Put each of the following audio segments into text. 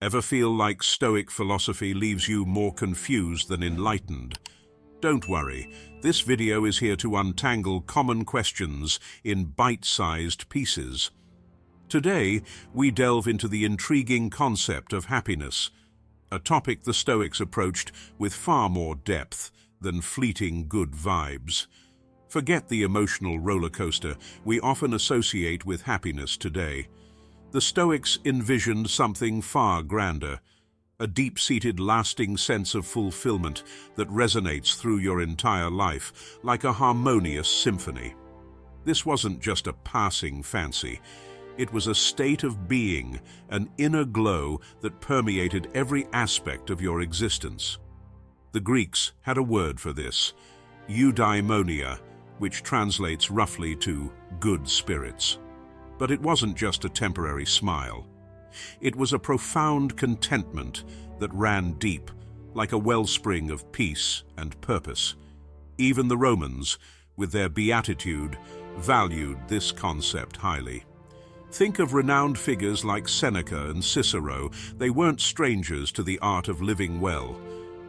Ever feel like Stoic philosophy leaves you more confused than enlightened? Don't worry, this video is here to untangle common questions in bite-sized pieces. Today, we delve into the intriguing concept of happiness, a topic the Stoics approached with far more depth than fleeting good vibes. Forget the emotional roller coaster we often associate with happiness today. The Stoics envisioned something far grander, a deep-seated, lasting sense of fulfillment that resonates through your entire life, like a harmonious symphony. This wasn't just a passing fancy. It was a state of being, an inner glow that permeated every aspect of your existence. The Greeks had a word for this, Eudaimonia, which translates roughly to good spirits. But it wasn't just a temporary smile. It was a profound contentment that ran deep, like a wellspring of peace and purpose. Even the Romans, with their beatitude, valued this concept highly. Think of renowned figures like Seneca and Cicero. They weren't strangers to the art of living well.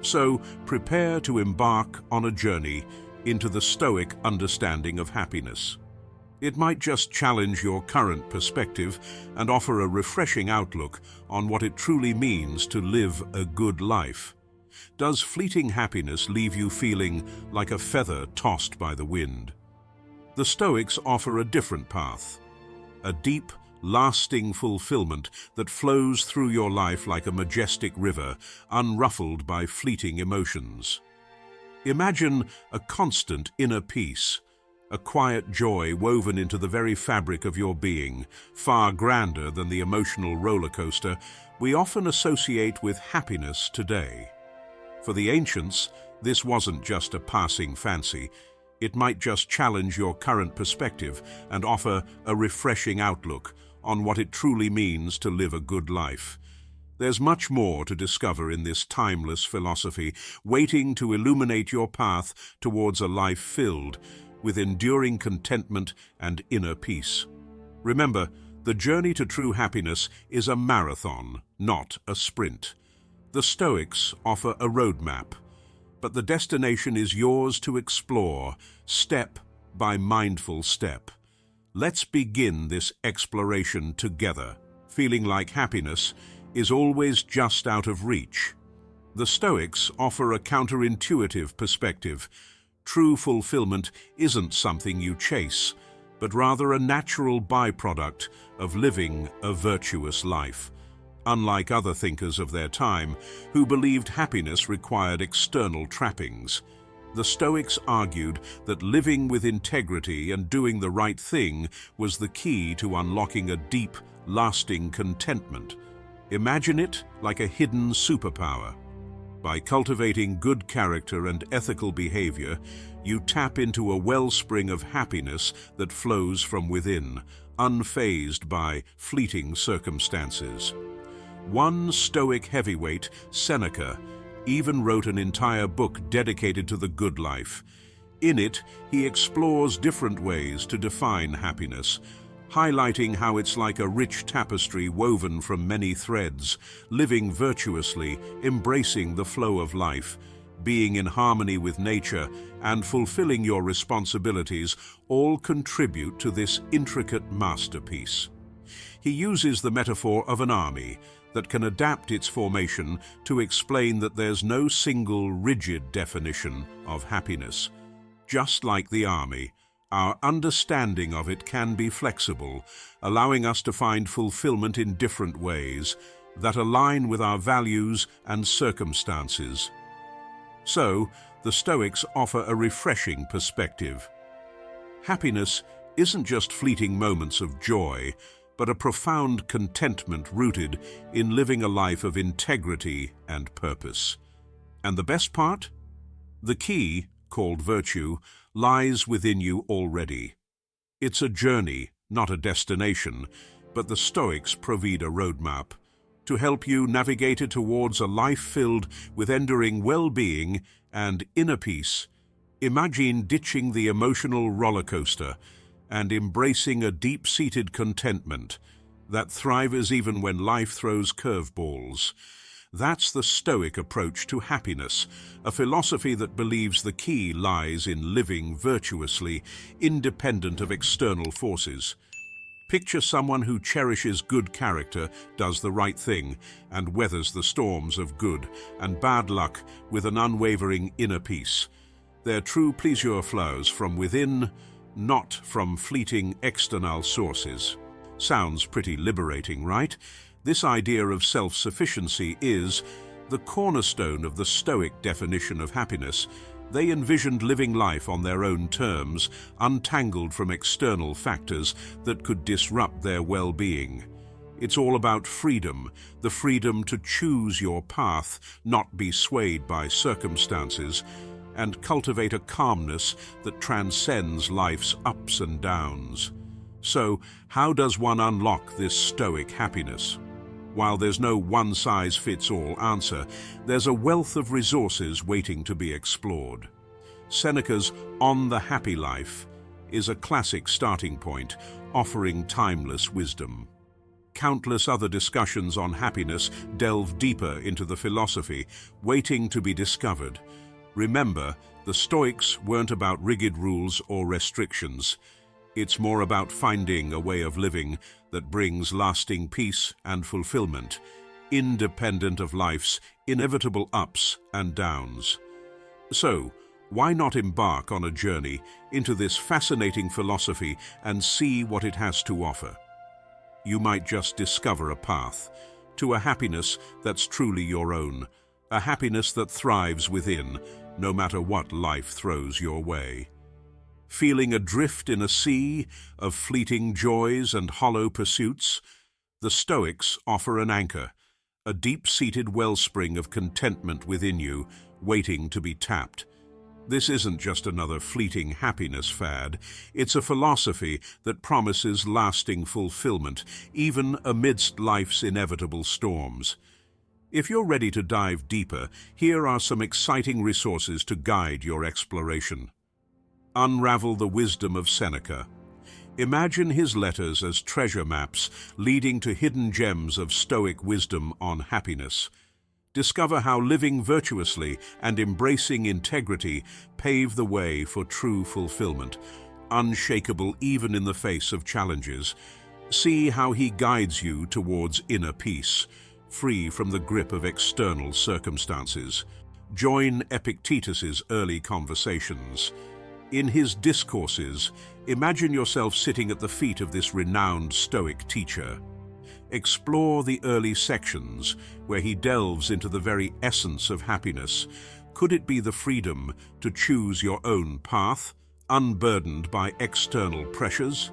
So prepare to embark on a journey into the Stoic understanding of happiness. It might just challenge your current perspective and offer a refreshing outlook on what it truly means to live a good life. Does fleeting happiness leave you feeling like a feather tossed by the wind? The Stoics offer a different path, a deep, lasting fulfillment that flows through your life like a majestic river, unruffled by fleeting emotions. Imagine a constant inner peace, a quiet joy woven into the very fabric of your being, far grander than the emotional roller coaster we often associate with happiness today. For the ancients, this wasn't just a passing fancy. It might just challenge your current perspective and offer a refreshing outlook on what it truly means to live a good life. There's much more to discover in this timeless philosophy, waiting to illuminate your path towards a life filled with enduring contentment and inner peace. Remember, the journey to true happiness is a marathon, not a sprint. The Stoics offer a roadmap, but the destination is yours to explore, step by mindful step. Let's begin this exploration together, feeling like happiness is always just out of reach. The Stoics offer a counterintuitive perspective. True fulfillment isn't something you chase, but rather a natural byproduct of living a virtuous life. Unlike other thinkers of their time, who believed happiness required external trappings, the Stoics argued that living with integrity and doing the right thing was the key to unlocking a deep, lasting contentment. Imagine it like a hidden superpower. By cultivating good character and ethical behavior, you tap into a wellspring of happiness that flows from within, unfazed by fleeting circumstances. One Stoic heavyweight, Seneca, even wrote an entire book dedicated to the good life. In it, he explores different ways to define happiness, highlighting how it's like a rich tapestry woven from many threads, living virtuously, embracing the flow of life, being in harmony with nature, and fulfilling your responsibilities all contribute to this intricate masterpiece. He uses the metaphor of an army that can adapt its formation to explain that there's no single rigid definition of happiness. Just like the army, our understanding of it can be flexible, allowing us to find fulfillment in different ways that align with our values and circumstances. So, the Stoics offer a refreshing perspective. Happiness isn't just fleeting moments of joy, but a profound contentment rooted in living a life of integrity and purpose. And the best part? The key, called virtue, lies within you already. It's a journey, not a destination, but the Stoics provide a roadmap to help you navigate it towards a life filled with enduring well-being and inner peace. Imagine ditching the emotional roller coaster and embracing a deep-seated contentment, that thrives even when life throws curveballs. That's the Stoic approach to happiness, a philosophy that believes the key lies in living virtuously, independent of external forces. Picture someone who cherishes good character, does the right thing, and weathers the storms of good and bad luck with an unwavering inner peace. Their true pleasure flows from within, not from fleeting external sources. Sounds pretty liberating, right? This idea of self-sufficiency is the cornerstone of the Stoic definition of happiness. They envisioned living life on their own terms, untangled from external factors that could disrupt their well-being. It's all about freedom, the freedom to choose your path, not be swayed by circumstances, and cultivate a calmness that transcends life's ups and downs. So, how does one unlock this Stoic happiness? While there's no one-size-fits-all answer, there's a wealth of resources waiting to be explored. Seneca's On the Happy Life is a classic starting point, offering timeless wisdom. Countless other discussions on happiness delve deeper into the philosophy, waiting to be discovered. Remember, the Stoics weren't about rigid rules or restrictions. It's more about finding a way of living that brings lasting peace and fulfillment, independent of life's inevitable ups and downs. So, why not embark on a journey into this fascinating philosophy and see what it has to offer? You might just discover a path to a happiness that's truly your own, a happiness that thrives within, no matter what life throws your way. Feeling adrift in a sea of fleeting joys and hollow pursuits, the Stoics offer an anchor, a deep-seated wellspring of contentment within you, waiting to be tapped. This isn't just another fleeting happiness fad, it's a philosophy that promises lasting fulfillment, even amidst life's inevitable storms. If you're ready to dive deeper, here are some exciting resources to guide your exploration. Unravel the wisdom of Seneca. Imagine his letters as treasure maps leading to hidden gems of Stoic wisdom on happiness. Discover how living virtuously and embracing integrity pave the way for true fulfillment, unshakable even in the face of challenges. See how he guides you towards inner peace, free from the grip of external circumstances. Join Epictetus's early conversations. In his discourses, imagine yourself sitting at the feet of this renowned Stoic teacher. Explore the early sections where he delves into the very essence of happiness. Could it be the freedom to choose your own path, unburdened by external pressures?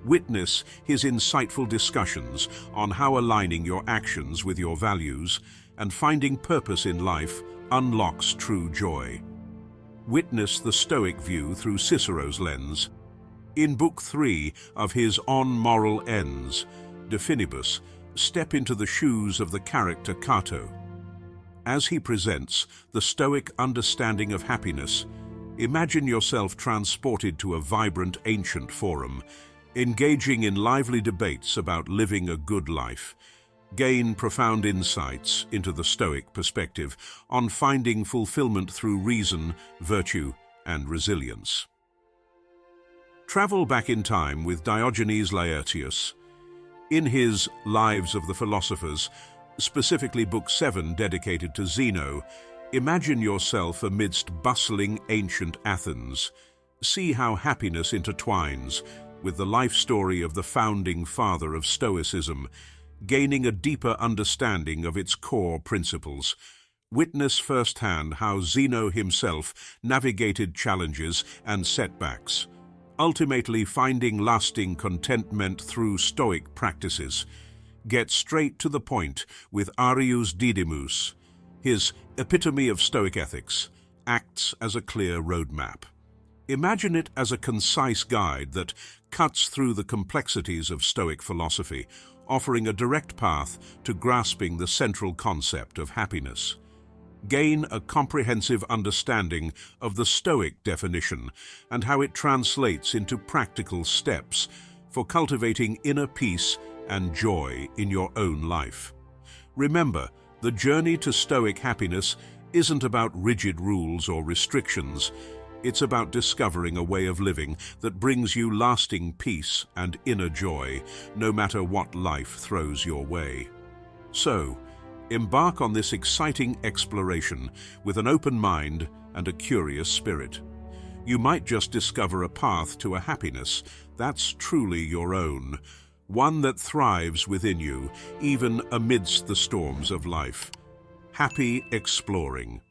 Witness his insightful discussions on how aligning your actions with your values and finding purpose in life unlocks true joy. Witness the Stoic view through Cicero's lens. In Book 3 of his On Moral Ends, De Finibus, step into the shoes of the character Cato. As he presents the Stoic understanding of happiness, imagine yourself transported to a vibrant ancient forum, engaging in lively debates about living a good life. Gain profound insights into the Stoic perspective on finding fulfillment through reason, virtue, and resilience. Travel back in time with Diogenes Laertius. In his Lives of the Philosophers, specifically Book 7 dedicated to Zeno, imagine yourself amidst bustling ancient Athens. See how happiness intertwines with the life story of the founding father of Stoicism, gaining a deeper understanding of its core principles. Witness firsthand how Zeno himself navigated challenges and setbacks, ultimately finding lasting contentment through Stoic practices. Get straight to the point with Arius Didymus. His epitome of Stoic ethics acts as a clear roadmap. Imagine it as a concise guide that cuts through the complexities of Stoic philosophy, offering a direct path to grasping the central concept of happiness. Gain a comprehensive understanding of the Stoic definition and how it translates into practical steps for cultivating inner peace and joy in your own life. Remember, the journey to Stoic happiness isn't about rigid rules or restrictions. It's about discovering a way of living that brings you lasting peace and inner joy, no matter what life throws your way. So, embark on this exciting exploration with an open mind and a curious spirit. You might just discover a path to a happiness that's truly your own, one that thrives within you, even amidst the storms of life. Happy exploring.